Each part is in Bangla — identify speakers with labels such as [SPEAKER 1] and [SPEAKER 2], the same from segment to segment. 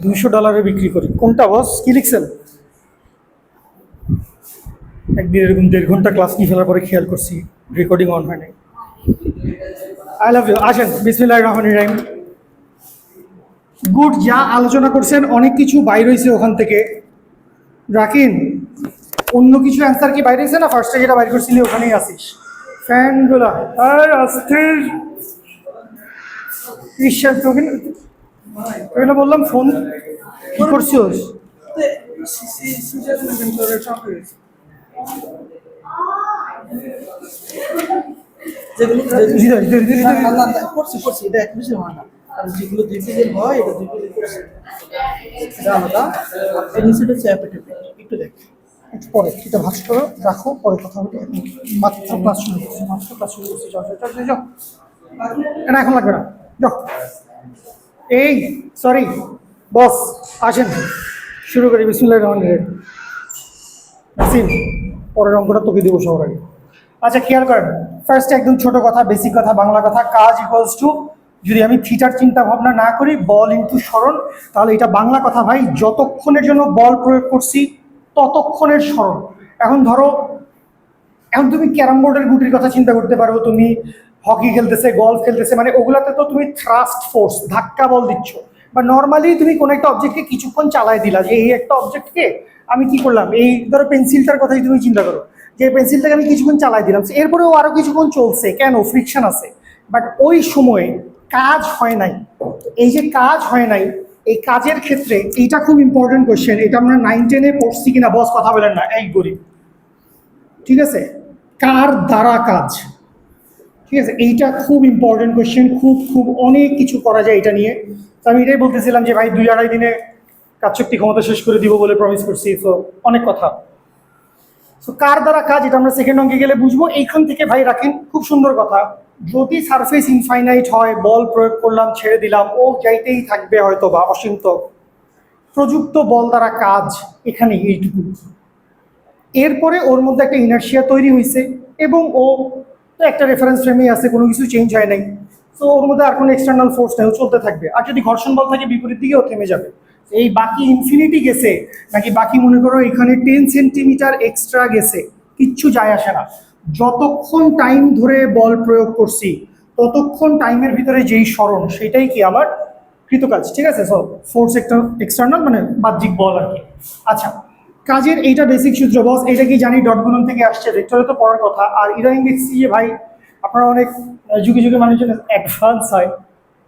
[SPEAKER 1] $200 বিক্রি করি। কোনটা বস, কি লিখছেন? একদিন এরকম 1.5 ঘন্টা ক্লাস নিয়ে ফেলার পরে খেয়াল করছি রেকর্ডিং অন হয় নাই। I love you. আসেন, বিসমিল্লাহির রহমানির রহিম। গুড, যা আলোচনা করছেন অনেক কিছু বাইর হয়েছে ওখান থেকে। রাকিন, অন্য কিছু অ্যান্সার কি বাইরে হয়েছে না ফার্স্টে যেটা বাইর করছিলি ওখানেই আসিস? ফ্যানগুলা আর অস্থির। ক্রিশ্চান তোকে তোকে বললাম ফোন কি করছিস?
[SPEAKER 2] যেগুলো
[SPEAKER 1] হৃদয়, হৃদয়, হৃদয়, হৃদয়।
[SPEAKER 2] না, না, না, করছি এটা এক বিষয় হয় না। আর যেগুলো 2 পেজের হয় এটা 2 পেজে করছি, এটা আলাদা। আর নিচেটা চ্যাপে টেপে একটু দেখ।
[SPEAKER 1] একটু পরে এটা ভাঁজ করো, রাখো, পরে কথা হবে। মাত্র ক্লাস শুরু করছি, মাত্র ক্লাস শুরু করছি। চল চল চল যাও, এটা এখন লাগবে না, যাও। এই সরি বস, আসেন শুরু করি। বিসমিল্লাহির রহমানির রহিম। নাসিম, পরের অঙ্কটা তোকে দেবো সবার আগে। আচ্ছা খেয়াল করেন, ফার্স্ট একদম ছোট কথা, বেসিক কথা, বাংলা কথা। কাজ ইকুয়ালস টু, যদি আমি থিটার চিন্তা ভাবনা না করি, বল ইনটু সরণ, তাহলে এটা বাংলা কথা ভাই। যতক্ষণের জন্য বল প্রয়োগ করছি ততক্ষণের সরণ। এখন ধরো, এখন তুমি ক্যারাম বোর্ডের গুটির কথা চিন্তা করতে পারো, তুমি হকি খেলতেছে, গলফ খেলতেছে, মানে ওগুলাতে তো তুমি থ্রাস্ট ফোর্স, ধাক্কা বল দিচ্ছ। বা নর্মালি তুমি কোনো একটা অবজেক্টকে কিছুক্ষণ চালায় দিলা, যে এই একটা অবজেক্টকে আমি কি করলাম, এই ধরো পেন্সিলটার কথাই তুমি চিন্তা করো, যে পেন্সিলটাকে আমি কিছুক্ষণ চালাই দিলাম, এরপরেও আরো কিছুক্ষণ চলছে, কেন? ফ্রিকশন আছে। বাট ওই সময়ে কাজ হয় নাই। এই যে কাজ হয় নাই, এই কাজের ক্ষেত্রে এইটা খুব ইম্পর্টেন্ট কোয়েশ্চেন। এটা আমরা 9-10-এ পড়ছি কিনা বস কথা বলেন না, এই গরিব। ঠিক আছে, কার দ্বারা কাজ, ঠিক আছে, এইটা খুব ইম্পর্টেন্ট কোয়েশ্চেন। খুব খুব অনেক কিছু করা যায় এটা নিয়ে। তো আমি এটাই বলতেছিলাম যে ভাই 2-2.5 দিনে কাজ শক্তি ক্ষমতা শেষ করে দিব বলে প্রমিস করছি। তো অনেক কথা। তো কার দ্বারা কাজ, এটা আমরা সেকেন্ড অঙ্কে গেলে বুঝবো। এইখান থেকে ভাই রাখেন, খুব সুন্দর কথা। যদি সারফেস ইনফাইনাইট হয়, বল প্রয়োগ করলাম, ছেড়ে দিলাম, ও যাইতেই থাকবে হয়তো বা অসীমত। প্রযুক্ত বল দ্বারা কাজ এখানে এইটুকু। এরপরে ওর মধ্যে একটা ইনার্শিয়া তৈরি হয়েছে, এবং ও তো একটা রেফারেন্স ফ্রেমে আছে, কোনো কিছু চেঞ্জ হয় নাই। তো ওর মধ্যে আর কোনো এক্সটার্নাল ফোর্স নেই, ও চলতে থাকবে। আর যদি ঘর্ষণ বল থাকে বিপরীত দিকে, ও থেমে যাবে। এই বাকি ইনফিনিটি গেছে নাকি বাকি মনে করো এখানে 10 সেন্টিমিটার এক্সট্রা গেছে, কিচ্ছু যায় আসে না। যতক্ষণ টাইম ধরে বল প্রয়োগ করছি ততক্ষণ টাইমের ভিতরে যেই সরণ, সেটাই কি আমার কৃতকাজ। ঠিক আছে, সো ফোর্স এক্সটার্নাল মানে বাহ্যিক বল আর কি। আচ্ছা, কাজের এইটা বেসিক সূত্র বস, এটা কি জানি ডট গুণন থেকে আসছে, ভেক্টরে তো পড়ার কথা। আর ইদানিং দেখছি যে ভাই আপনারা অনেক যুগে যুগে মানুষজন অ্যাডভান্স হয়।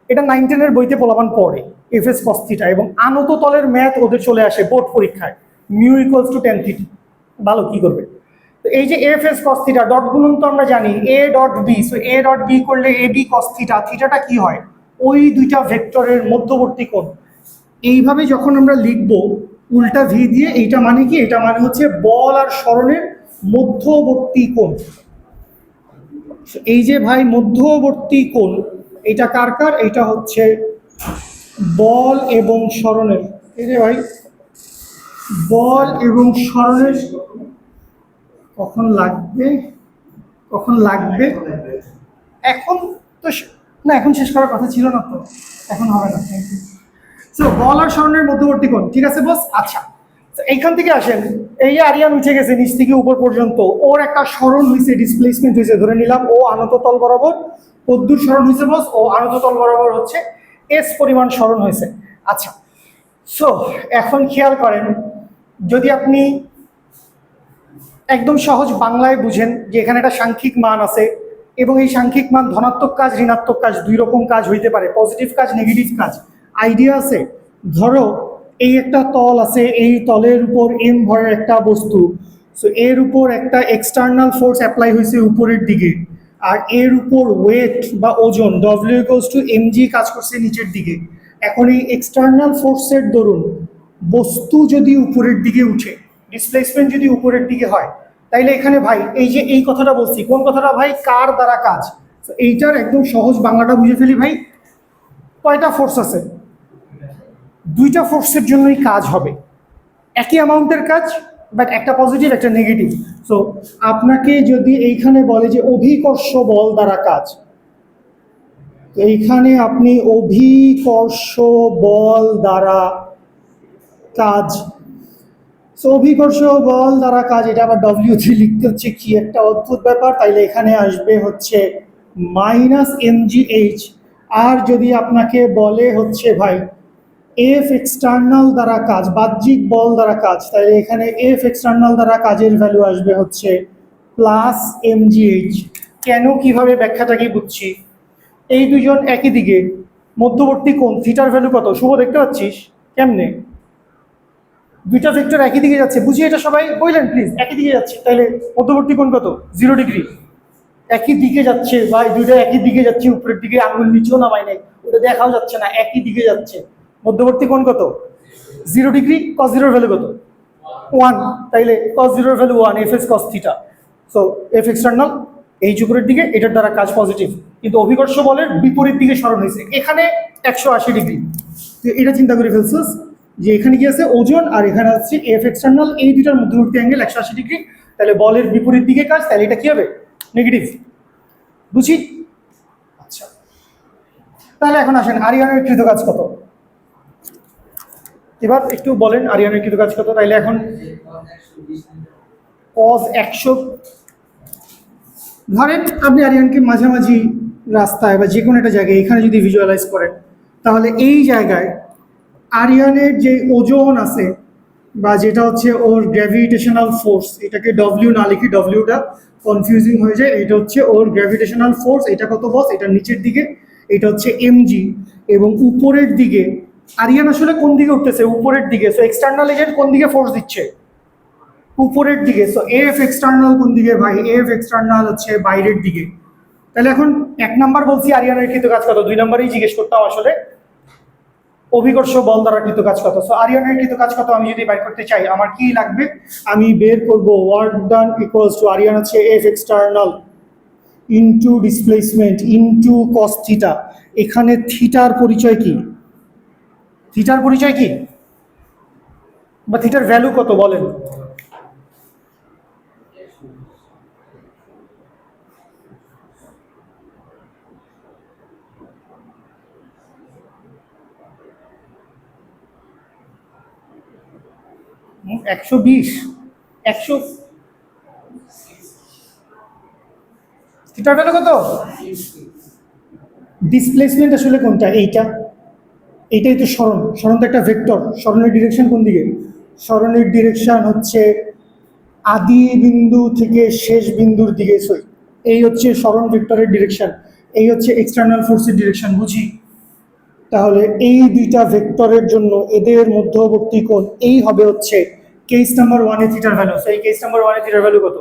[SPEAKER 1] এটা 9-10-এর বইতে পোলাপান পড়ে, এফএস কস থিটা, এবং আনত তলের ম্যাথ ওদের চলে আসে বোর্ড পরীক্ষায়, মিউ ইকুয়ালস টু 10 থিটা। ভালো কি করবে? তো এই যে F S cos theta, dot গুণন তো আমরা জানি A dot B, so A dot B করলে এ বি কস থিটা, থিটাটা কি হয়? ওই দুইটা ভেক্টরের মধ্যবর্তী কোণ। এইভাবে যখন আমরা লিখব উল্টা ভি দিয়ে, এইটা মানে কি? এটা মানে হচ্ছে বল আর সরণের মধ্যবর্তী কোণ। এই যে ভাই মধ্যবর্তী কোণ, এটা কার কার? এটা হচ্ছে বল এবং সরণের। এই যে ভাই বল এবং সরণের কখন লাগবে, কখন লাগবে, এখন তো না, এখন শেষ করার কথা ছিল না তো, এখন হবে না। Thank you. সো বল আর সরণের মধ্যবর্তী কোণ, ঠিক আছে বস। আচ্ছা, তো এইখান থেকে আসেন, এই যে আরিয়ান উঠে গেছে নিচ থেকে উপর পর্যন্ত, ওর একটা সরণ হয়েছে, ডিসপ্লেসমেন্ট হয়েছে, ধরে নিলাম ও আনত তল বরাবর। কদ্দুর সরণ হয়েছে বস? ও আনত তল বরাবর হচ্ছে এস পরিমাণ সরণ হয়েছে। আচ্ছা, সো এখন খেয়াল করেন, যদি আপনি একদম সহজ বাংলায় বুঝেন যে এখানে একটা সাংখ্যিক মান আছে, এবং এই সাংখ্যিক মান ধনাত্মক কাজ ঋণাত্মক কাজ দুই রকম কাজ হইতে পারে, পজিটিভ কাজ নেগেটিভ কাজ। আইডিয়া আছে? ধরো এই একটা তল আছে, এই তলের উপর এম ভরের একটা বস্তু, সো এর উপর একটা এক্সটার্নাল ফোর্স অ্যাপ্লাই হয়েছে উপরের দিকে, আর এর উপর ওয়েট বা ওজন W equals to m g কাজ করছে নিচের দিকে। এখন এই এক্সটার্নাল ফোর্সের দরুন বস্তু যদি উপরের দিকে উঠে, ডিসপ্লেসমেন্ট যদি উপরের দিকে হয়, তাইলে এখানে ভাই এই যে এই কথাটা বলছি, কোন কথাটা ভাই? কার দ্বারা কাজ। তো এইটার একদম সহজ বাংলাটা বুঝে ফেলি ভাই। কয়টা ফোর্স আছে? দুইটা ফোর্সের জন্যই কাজ হবে, একই অ্যামাউন্টের কাজ, বাট একটা পজিটিভ একটা নেগেটিভ। সো আপনাকে যদি এইখানে বলে যে অভিকর্ষ বল দ্বারা কাজ, তো এইখানে আপনি অভিকর্ষ বল দ্বারা কাজ। সো অভিকর্ষ বল দ্বারা কাজ, এটা আবার ডব্লিউ দিয়ে লিখতে হচ্ছে, কি একটা অদ্ভুত ব্যাপার। তাইলে এখানে আসবে হচ্ছে -mgh। আর যদি আপনাকে বলে হচ্ছে ভাই এফ এক্সটার্নাল দ্বারা কাজ, বাহ্যিক বল দ্বারা কাজ, তাহলে এখানে এফ এক্সটার্নাল দ্বারা কাজের ভ্যালু আসবে হচ্ছে +mgh। কেন, কিভাবে, ব্যাখ্যাটা কি বুঝছি। এই দুজন একই দিকে, মধ্যবর্তী কোণ থিটার ভ্যালু কত শুভ দেখতে পাচ্ছিস কেমনে, দুইটা ভেক্টর একই দিকে যাচ্ছে, বুঝি এটা সবাই বললেন প্লিজ, একই দিকে যাচ্ছে, তাহলে মধ্যবর্তী কোণ কত 0 ডিগ্রি, একই দিকে যাচ্ছে ভাই, দুইটা একই দিকে যাচ্ছে, উপরের দিকে আঙুল নিচেও নামাই নাই, ওটা দেখাও যাচ্ছে না, একই দিকে যাচ্ছে, মধ্যবর্তী কোণ কত 0 ডিগ্রি, cos 0 এর ভ্যালু কত 1, তাইলে cos 0 এর value 1, f is cos theta. So f external এই উপরের দিকে, এটার দ্বারা কাজ পজিটিভ, কিন্তু অভিকর্ষ বলের বিপরীত দিকে সরণ হয়েছে, এখানে 180 ডিগ্রি। এটা চিন্তা করে ফেলছিস যে এখানে কি আছে ওজন, আর এখানে হচ্ছে এফ এক্সটার্নাল, এই দুটার মধ্যবর্তী অ্যাঙ্গেল 180 ডিগ্রি, তাহলে বলের বিপরীত দিকে কাজ, তাহলে এটা কি হবে নেগেটিভ, বুঝি। আচ্ছা, তাহলে এখন আসেন আরিয়ানের কৃত কাজ কত, এবার একটু বলেন আরিয়ানের কৃত কাজ কত। তাইলে এখন cos 100, ধরেন আপনি আরিয়ানকে মাঝামাঝি রাস্তায় বা যে কোনো একটা জায়গায় এখানে যদি ভিজুয়ালাইজ করেন, তাহলে এই জায়গায় আরিয়ানের যে ওজন আছে বা যেটা হচ্ছে ওর গ্র্যাভিটেশনাল ফোর্স, এটাকে ডব্লিউ না লিখি, ডব্লিউটা কনফিউজিং হয়ে যায়, এটা হচ্ছে ওর গ্র্যাভিটেশনাল ফোর্স, এটা কত বস, এটা নিচের দিকে, এটা হচ্ছে এমজি, এবং উপরের দিকে আরিয়ান আসলে কোন দিকে উঠতেছে, উপরের দিকে। সো এক্সটার্নাল এজেন্ট কোন দিকে ফোর্স দিচ্ছে, উপরের দিকে। সো এফ এক্সটার্নাল কোন দিকে ভাই, এফ এক্সটার্নাল হচ্ছে বাইরের দিকে। তাহলে এখন 1 নাম্বার বলছি আরিয়ানের কৃত কাজ কত, 2 নাম্বারেই জিজ্ঞেস করতাম আসলে অভিকর্ষ বল দ্বারা কৃত কাজ কত। সো আরিয়ানের কৃত কাজ কত আমি যদি বের করতে চাই, আমার কি লাগবে, আমি বের করব ওয়ার্ক ডান ইকুয়ালস টু আরিয়ান হচ্ছে F external into displacement into cos theta. এখানে থিটার পরিচয় কি, থিটার পরিচয় কি বা থিটার ভ্যালু কত বলেন। হুম, 120, 100, থিটার ভ্যালু কত, ডিসপ্লেসমেন্ট আসলে কোনটা, এইটা, এইটাই তো সরণ, সরণ তো একটা ভেক্টর, সরণের ডিরেকশন কোন দিকে, সরণের ডিরেকশন হচ্ছে আদি বিন্দু থেকে শেষ বিন্দুর দিকে, সই এই হচ্ছে সরণ ভেক্টরের ডিরেকশন, এই হচ্ছে এক্সটার্নাল ফোর্সের ডিরেকশন, বুঝি। তাহলে এই দুইটা ভেক্টরের জন্য এদের মধ্যবর্তী কোণ এই হবে হচ্ছে কেস নাম্বার 1 এ থিটার ভ্যালু। সেই কেস নাম্বার 1 এ থিটার ভ্যালু কত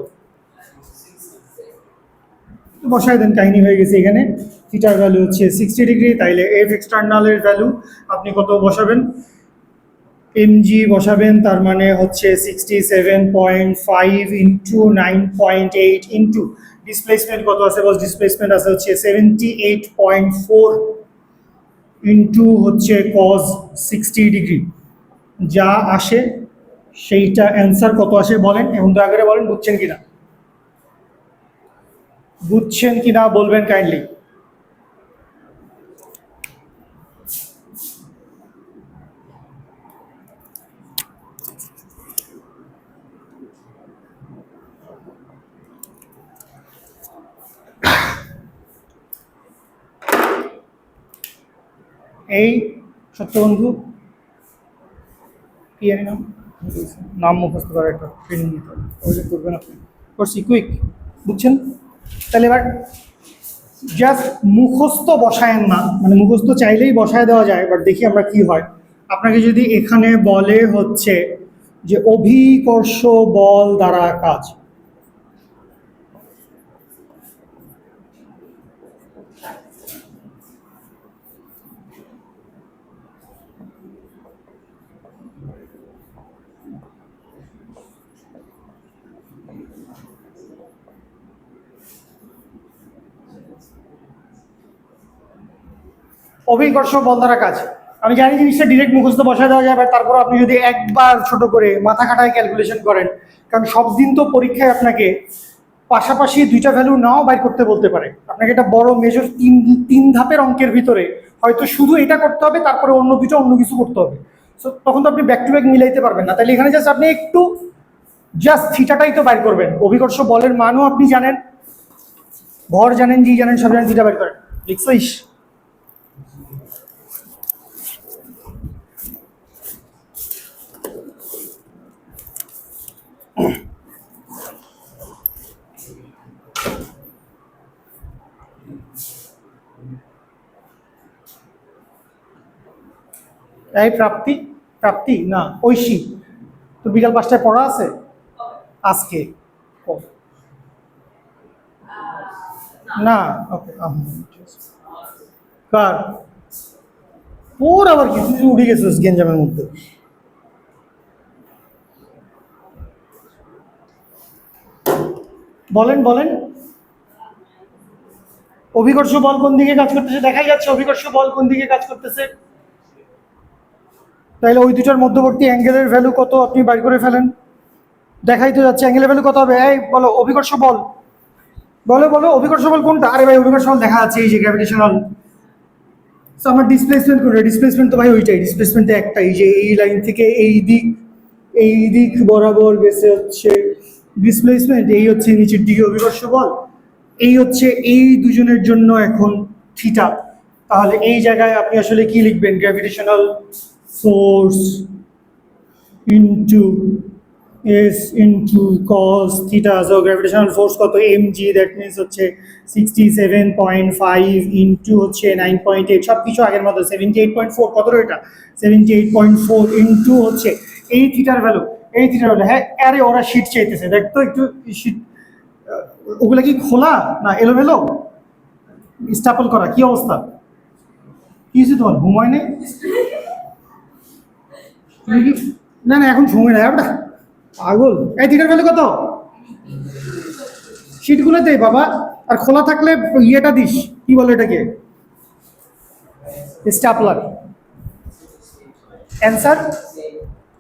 [SPEAKER 1] বসায় দেন, কাহিনী হয়ে গেছে। এখানে থিটার ভ্যালু হচ্ছে 60 ডিগ্রি, তাইলে এফ এক্সটার্নালের ভ্যালু আপনি কত বসাবেন, এমজি বসাবেন, তার মানে হচ্ছে 67.5 ইন্টু 9.8 ইন্টু ডিসপ্লেসমেন্ট কত আছে বস, ডিসপ্লেসমেন্ট আছে হচ্ছে 78.4 ইন্টু হচ্ছে cos 60 ডিগ্রি, যা আসে সেইটা অ্যান্সার কত আসে বলেন, এবং দয়া করে বলেন বুঝছেন কিনা, বুঝছেন কিনা বলবেন কাইন্ডলি। এই সত্যবন্ধু কি জানি নাম, নাম মুখস্থ করার একটা ট্রেনিং নিতে হবে, ওইটা করবেন আপনি, করছি কুইক, বুঝছেন। তাহলে এবার জাস্ট মুখস্থ বসায়েন না, মানে মুখস্থ চাইলেই বসায় দেওয়া যায়, বাট দেখি আমরা কি হয়। আপনাকে যদি এখানে বলে হচ্ছে যে অভিকর্ষ বল দ্বারা কাজ, অভিকর্ষ বল দ্বারা কাজ, আমি জানি জিনিসটা ডিরেক্ট মুখস্থ বসায় দেওয়া যায়, তারপর আপনি যদি একবার ছোট করে মাথা খাটায় ক্যালকুলেশন করেন, কারণ সব দিন তো পরীক্ষায় আপনাকে পাশাপাশি দুইটা ভ্যালু নাও বাইর করতে বলতে পারে, আপনাকে একটা বড় মেজর তিন ধাপের অঙ্কের ভিতরে হয়তো শুধু এটা করতে হবে, তারপরে অন্য দুটো অন্য কিছু করতে হবে। সো তখন তো আপনি ব্যাক টু ব্যাক মিলাইতে পারবেন না। তাহলে এখানে জাস্ট আপনি একটু জাস্ট থিটাটাই তো বাইর করবেন। অভিকর্ষ বলের মানও আপনি জানেন, ভর জানেন, জি জানেন, সব জানেন, থিটা বাইর করেন। লিখছিস? এই প্রাপ্তি, প্রাপ্তি না ঐশী, তো বিকাল 5টায় পড়া আছে আজকে? ও, না ওকে, কার ওর আবার কি, তুই উঠে গেছিস গেঞ্জামের মধ্যে? বলেন বলেন, অভিকর্ষ বল কোন দিকে কাজ করতেছে? দেখাই যাচ্ছে অভিকর্ষ বল কোন দিকে কাজ করতেছে। তাহলে ওই দুটার মধ্যবর্তী অ্যাঙ্গেলের ভ্যালু কত আপনি বাইর করে ফেলেন। দেখাই তো যাচ্ছে অ্যাঙ্গেলের ভ্যালু কত হবে। এই বলো অভিকর্ষ বল, বলো বলো অভিকর্ষ বল কোনটা? আরে ভাই অভিকর্ষ বল দেখা যাচ্ছে, এই যে গ্র্যাভিটেশনাল। তো আমার ডিসপ্লেসমেন্ট কোনটা? ডিসপ্লেসমেন্ট তো ভাই ওইটাই, ডিসপ্লেসমেন্ট একটাই, যে এই লাইন থেকে এই দিক বরাবর গেছে হচ্ছে ডিসপ্লেসমেন্ট, এই হচ্ছে নিচের দিকে অভিকর্ষ বল, এই হচ্ছে এই দুজনের জন্য এখন থিটা। তাহলে এই জায়গায় আপনি আসলে কি লিখবেন? Gravitational force into S into cos theta. So gravitational force কত? mg, দ্যাট মিনস হচ্ছে 67.5 ইনটু হচ্ছে 9.8, সব কিছু আগের মতো 78.4, কত এটা 78.4 ইনটু হচ্ছে এই থিটার ভ্যালু, এই থিটার ভ্যালু। হ্যাঁ আরে ওরা শীট চাইতেছে, দেখ তো একটু শীট, ওগুলা কি খোলা না এলোমেলো স্টাপল করা? কি অবস্থা? কি হয়েছে তোমার? ঘুম হয় নাই? তুমি কি, না না এখন সময় নাই আপনার, পাগল। এই থিটার ভ্যালু কত? শীটগুলোতে বাবা, আর খোলা থাকলে ইয়েটা দিস, কি বলে এটাকে, স্টাপলার। অ্যান্সার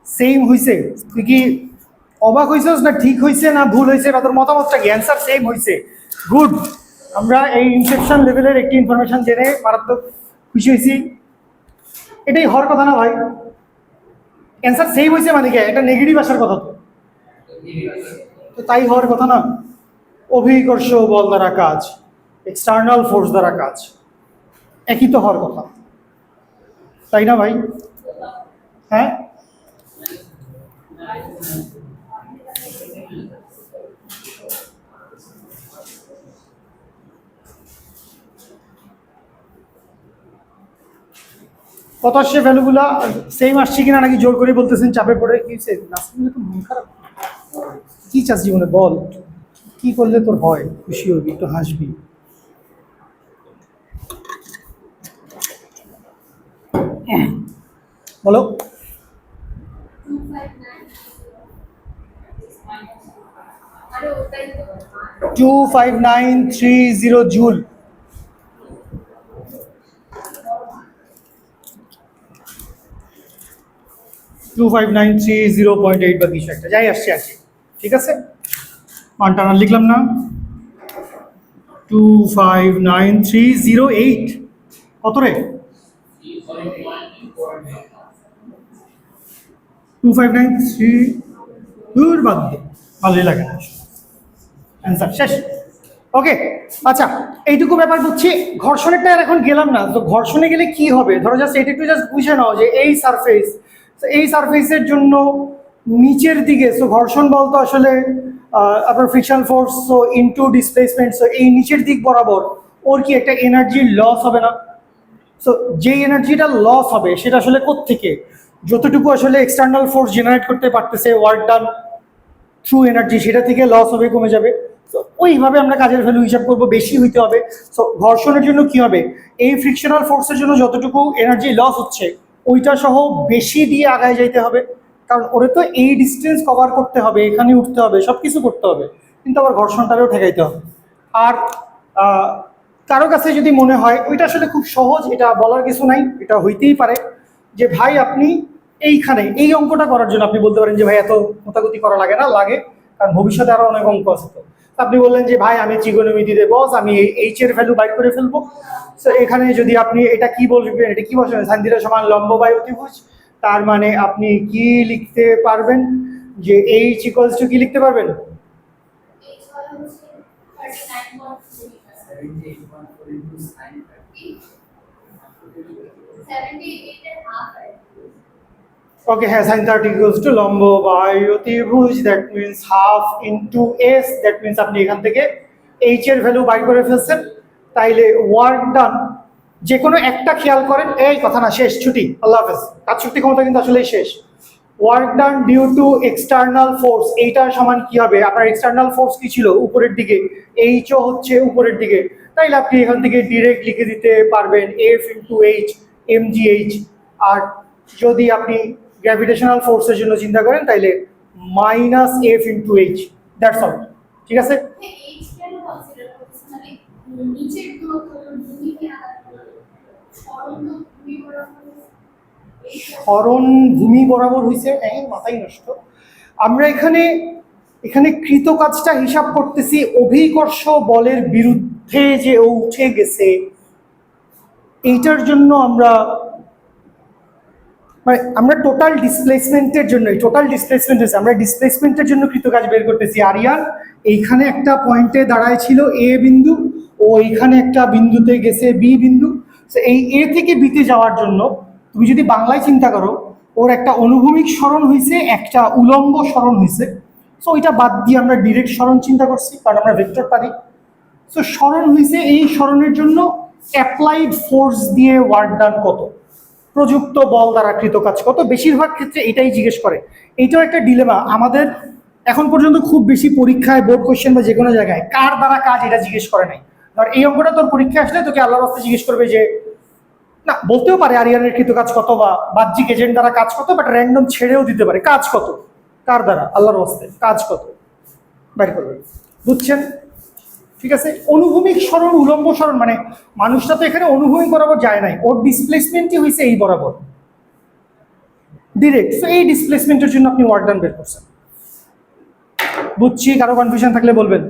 [SPEAKER 1] সেম হইছে? তুই কি অবাক হইছিস না ঠিক হইছে না ভুল হইছে, বা তোর মতামতটা কি? অ্যান্সার সেম হইছে, গুড। আমরা এই ইনসেপশন লেভেলের একটি ইনফরমেশন জেনে মারাত্মক খুশি হয়েছি। এটাই হওয়ার কথা না ভাই? অ্যান্সার সেম হয়েছে মানে কি, এটা নেগেটিভ আসার কথা তো, তো তাই হওয়ার কথা না। অভিকর্ষ বল দ্বারা কাজ, এক্সটার্নাল ফোর্স দ্বারা কাজ, একই তো হওয়ার কথা, তাই না ভাই? হ্যাঁ কত আসছে ভ্যালুগুলা? সেম আসছে কিনা, নাকি জোর করে বলতেছেন চাপে পড়ে? কি নাসিমের তো মন খারাপ, কি চাস জীবনে বল? কি করলে তোর হয়, খুশি হবি, একটু হাসবি? বলো। 25930 joule. Two five nine three 0.8 বা কিছু একটা যাই আসছে আর কি, ঠিক আছে। মানটা না লিখলাম না, 25930.8, কত রে? 2593, দূর বাদ দে, ভালোই লাগে না, অ্যান্সার শেষ। ওকে আচ্ছা, এইটুকু ব্যাপার বুঝছি। ঘর্ষণেরটা আর এখন গেলাম না। তো ঘর্ষণে গেলে কি হবে, ধরো জাস্ট এটা একটু জাস্ট বুঝে নাও যে এই সারফেস, এই সারফেসের জন্য নিচের দিকে, সো ঘর্ষণ বলতো আসলে আপনার friction force, so into displacement, so এই নিচের দিক বরাবর ওর কি একটা এনার্জি লস হবে না? সো যেই এনার্জিটা লস হবে সেটা আসলে কোত্থেকে? যতটুকু আসলে এক্সটার্নাল ফোর্স জেনারেট করতে পারতেছে ওয়ার্ক ডান থ্রু এনার্জি, সেটা থেকে লস হবে, কমে যাবে। তো ওইভাবে আমরা কাজের ভ্যালু হিসাব করবো, বেশি হইতে হবে। সো ঘর্ষণের জন্য কি হবে, এই ফ্রিকশনাল ফোর্সের জন্য যতটুকু এনার্জি লস হচ্ছে ওইটা সহ বেশি দিয়ে আগায় যাইতে হবে, কারণ ওরে তো এই ডিস্টেন্স কভার করতে হবে, এখানে উঠতে হবে, সব কিছু করতে হবে, কিন্তু আবার ঘর্ষণটারেও ঠেকাইতে হবে। আর কারো কাছে যদি মনে হয় ওইটা আসলে খুব সহজ, এটা বলার কিছু নাই, এটা হইতেই পারে যে ভাই আপনি এইখানে এই অঙ্কটা করার জন্য আপনি বলতে পারেন যে ভাই এত মোটামুটি করা লাগে না, লাগে, কারণ ভবিষ্যতে আরো অনেক অঙ্ক আছে। তো আপনি বললেন যে ভাই আমি ত্রিগোণমিতিতে বস, আমি এইচ এর ভ্যালু বাইর করে ফেলবো। তো এখানে যদি আপনি এটা কি বলবেন, এটা কি বসবেন, সাইন থিটা সমান লম্ব বাই অতিভুজ তার মানে আপনি কি লিখতে পারবেন, যে এইচ ইকুয়ালস টু কি লিখতে পারবেন? ওকে, হ্যাঁ, সাইন 30 ইকুয়ালস টু লম্ব বাই অতিভুজ, that means half into S, that means আপনি এখান থেকে এইচ এর ভ্যালু বাই করে ফেলছেন। তাইলে ওয়ার্ক ডান, যে কোনো একটা খেয়াল করেন, এই কথা না, শেষ, ছুটি, আল্লাহ হাফেজ। কাজ শক্তি ক্ষমতা কিন্তু আসলেই শেষ। Work done due to external force, এইটার সমান কি হবে? আপনার এক্সটার্নাল ফোর্স কি ছিল? উপরের দিকে, এইচও হচ্ছে উপরের দিকে, তাইলে আপনি এখান থেকে ডিরেক্ট লিখে দিতে পারবেন এফ ইন্টু এইচ mgh। আর যদি আপনি গ্র্যাভিটেশনাল ফোর্সের জন্য চিন্তা করেন তাইলে minus F into H, that's all. ঠিক আছে? সরণ ভূমি বরাবর হয়েছে, মাথাই নষ্ট। আমরা এখানে এখানে কৃত কাজটা হিসাব করতেছি অভিকর্ষ বলের বিরুদ্ধে, যে ও উঠে গেছে, এইটার জন্য আমরা মানে আমরা টোটাল ডিসপ্লেসমেন্টের জন্য, আমরা ডিসপ্লেসমেন্টের জন্য কৃত কাজ বের করতেছি। আরিয়ান এইখানে একটা পয়েন্টে দাঁড়ায় ছিল এ বিন্দু, ও এইখানে একটা বিন্দুতে গেছে বি বিন্দু। এই এ থেকে বিতে যাওয়ার জন্য তুমি যদি বাংলায় চিন্তা করো, ওর একটা অনুভূমিক সরণ হয়েছে, একটা উলম্ব সরণ হয়েছে। সো ওইটা বাদ দিয়ে আমরা ডিরেক্ট সরণ চিন্তা করছি, কারণ আমরা ভেক্টর পারি। সো সরণ হয়েছে, এই সরণের জন্য অ্যাপ্লাইড ফোর্স দিয়ে ওয়ার্ক ডান কত, প্রযুক্ত বল দ্বারা কৃত কাজ কত। বেশিরভাগ ক্ষেত্রে এটাই জিজ্ঞেস করে। এইটাও একটা ডিলেমা আমাদের এখন পর্যন্ত, খুব বেশি পরীক্ষায়, বোর্ড কোশ্চেন বা যে কোনো জায়গায় কার দ্বারা কাজ এটা জিজ্ঞেস করে নাই। ধর এই অঙ্কটা তোর পরীক্ষা আসলে তোকে আল্লাহর রাস্তায় জিজ্ঞেস করবে যে, না বলতেও পারে আরিয়ানের কৃত কাজ কত বা বাহ্যিক এজেন্ট দ্বারা কাজ কত, বাট র্যান্ডম ছেড়েও দিতে পারে কাজ কত, কার দ্বারা, আল্লাহর রাস্তায় কাজ কত বাইর করবে। বুঝছেন? ঠিক আছে? অনুভূমিক সরণ, উলম্ব সরণ, মানে মানুষটা তো এখানে অনুভূমিক বরাবর যায় নাই, ওর ডিসপ্লেসমেন্টই হয়েছে এই বরাবর ডিরেক্ট। সো এই ডিসপ্লেসমেন্টের জন্য আপনি ওয়ার্ক ডান বের করছেন। বুঝছি, কারো কনফিউশন থাকলে বলবেন।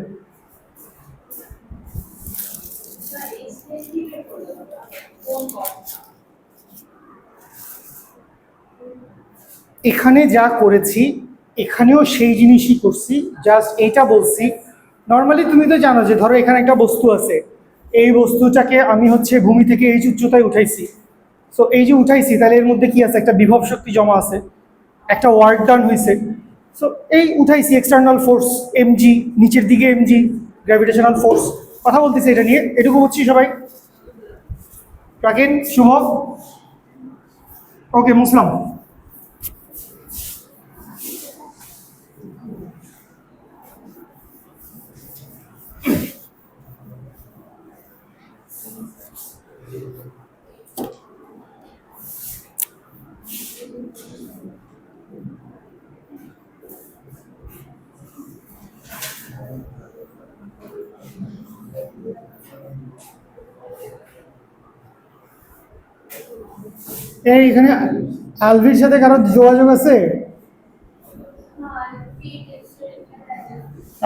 [SPEAKER 1] এখানে যা করেছি এখানেও সেই জিনিসই করছি, জাস্ট এইটা বলছি। নর্মালি তুমি তো জানো যে ধরো এখানে একটা বস্তু আছে, এই বস্তুটাকে আমি হচ্ছে ভূমি থেকে এই উচ্চতায় উঠাইছি। সো এই যে উঠাইছি, তাহলে এর মধ্যে কি আছে? একটা বিভব শক্তি জমা আছে, একটা ওয়ার্ক ডান হয়েছে। সো এই উঠাইছি, এক্সটার্নাল ফোর্স এমজি, নিচের দিকে এমজি, গ্র্যাভিটেশনাল ফোর্স। কথা বলতেছি এটা নিয়ে, এটুকু বুঝছি সবাই? রাখেন, শুভ, ওকে, মুসলাম। এইখানে আলভির সাথে কারো যোগাযোগ আছে?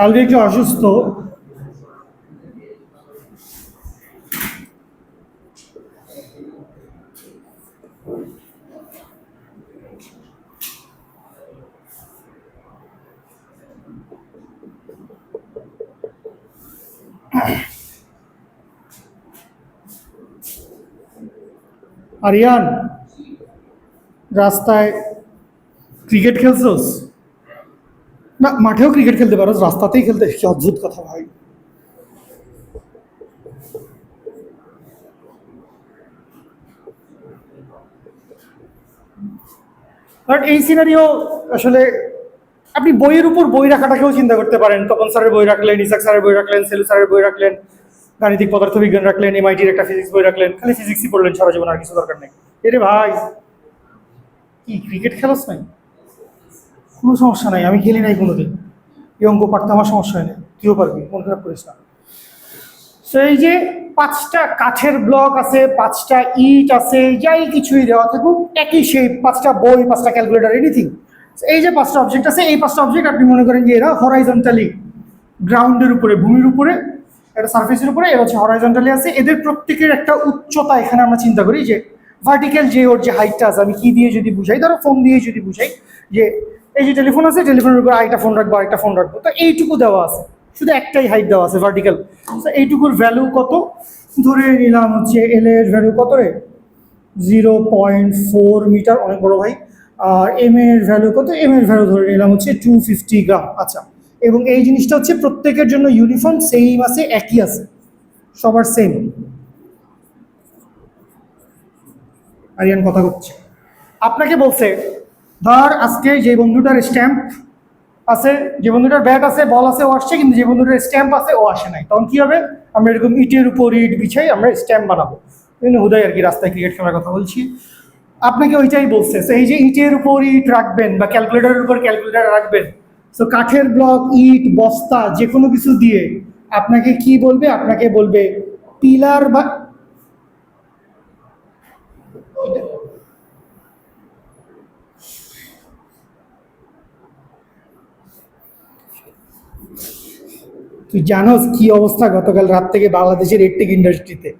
[SPEAKER 1] আলভি একটু অসুস্থ। আরিয়ান, রাস্তায় ক্রিকেট খেলছোস? না, মাঠেও ক্রিকেট খেলতে পারো, রাস্তাতেই খেলতে, কি অদ্ভুত কথা ভাই। বাট এই সিনারিও আসলে আপনি বইয়ের উপর বই রাখাটাকেও চিন্তা করতে পারেন। তপন স্যারের বই রাখলেন, ইসাক স্যারের বই রাখলেন, সেলু স্যারের বই রাখলেন, গাণিতিক পদার্থবিজ্ঞান রাখলেন, এমআইটির একটা ফিজিক্স বই রাখলেন, খালি ফিজিক্সই পড়লেন সারা জীবন, আর কিছু দরকার নেই। এরে ভাই, কি ক্রিকেট খেলোস নাই? কোনো সমস্যা নাই, আমি খেলি নাই কোনোদিন, এই অঙ্ক পারতে আমার সমস্যা হয় না, তুইও পারবি, মন খারাপ করিস না। সো এই যে 5টা কাঠের ব্লক আছে, 5টা ইট আছে, যাই কিছুই দেওয়া থাকুক, একই শেপ, 5টা বই, 5টা ক্যালকুলেটর, এনিথিং। এই যে 5টা অবজেক্ট আছে, এই 5টা অবজেক্ট আপনি মনে করেন যে এরা হরাইজন্টালি গ্রাউন্ডের উপরে, ভূমির উপরে, একটা সার্ফেসের উপরে, এরা হচ্ছে হরাইজন্টালি আছে। এদের প্রত্যেকের একটা উচ্চতা এখানে আমরা চিন্তা করি যে ভার্টিক্যাল যে ওর যে হাইটটা আছে, আমি কি দিয়ে যদি বুঝাই, ধরো ফোন দিয়ে যদি বুঝাই যে এই যে টেলিফোন আছে, টেলিফোনের উপর আরেকটা ফোন রাখবো, আরেকটা ফোন রাখবো, তো এইটুকু দেওয়া আছে, শুধু একটাই হাইট দেওয়া আছে ভার্টিক্যাল। তো এইটুকুর ভ্যালু কত, ধরে নিলাম হচ্ছে এল এর ভ্যালু কত রে, 0.4 মিটার, অনেক বড় ভাই। আর এম এর ভ্যালু কত, এম এর ভ্যালু ধরে নিলাম হচ্ছে 250 গ্রাম। আচ্ছা, এবং এই জিনিসটা হচ্ছে প্রত্যেকের জন্য ইউনিফর্ম সেম আছে, একই আছে, সবার সেম। আরিয়ান কথা হচ্ছে, আপনাকে বলছে ধর আজকে যে বন্ধুটার স্ট্যাম্প আছে, যে বন্ধুটার ব্যাট আছে, বল আছে, ও আসছে, কিন্তু যে বন্ধুটার স্ট্যাম্প আছে ও আসে নাই, তখন কি হবে, আমরা এরকম ইটের উপর ইট বিছাই আমরা স্ট্যাম্প বানাবো। হুদাই আর কি রাস্তায় ক্রিকেট খেলার কথা বলছি, আপনাকে ওইটাই বলছে। তো এই যে ইটের উপর ইট রাখবেন বা ক্যালকুলেটারের উপর ক্যালকুলেটার রাখবেন, তো কাঠের ব্লক, ইট, বস্তা, যে কোনো কিছু দিয়ে আপনাকে কি বলবে, আপনাকে বলবে পিলার বা তুই জানোস কি অবস্থা গতকাল রাত থেকে বাংলাদেশের এডটেক ইন্ডাস্ট্রিতে,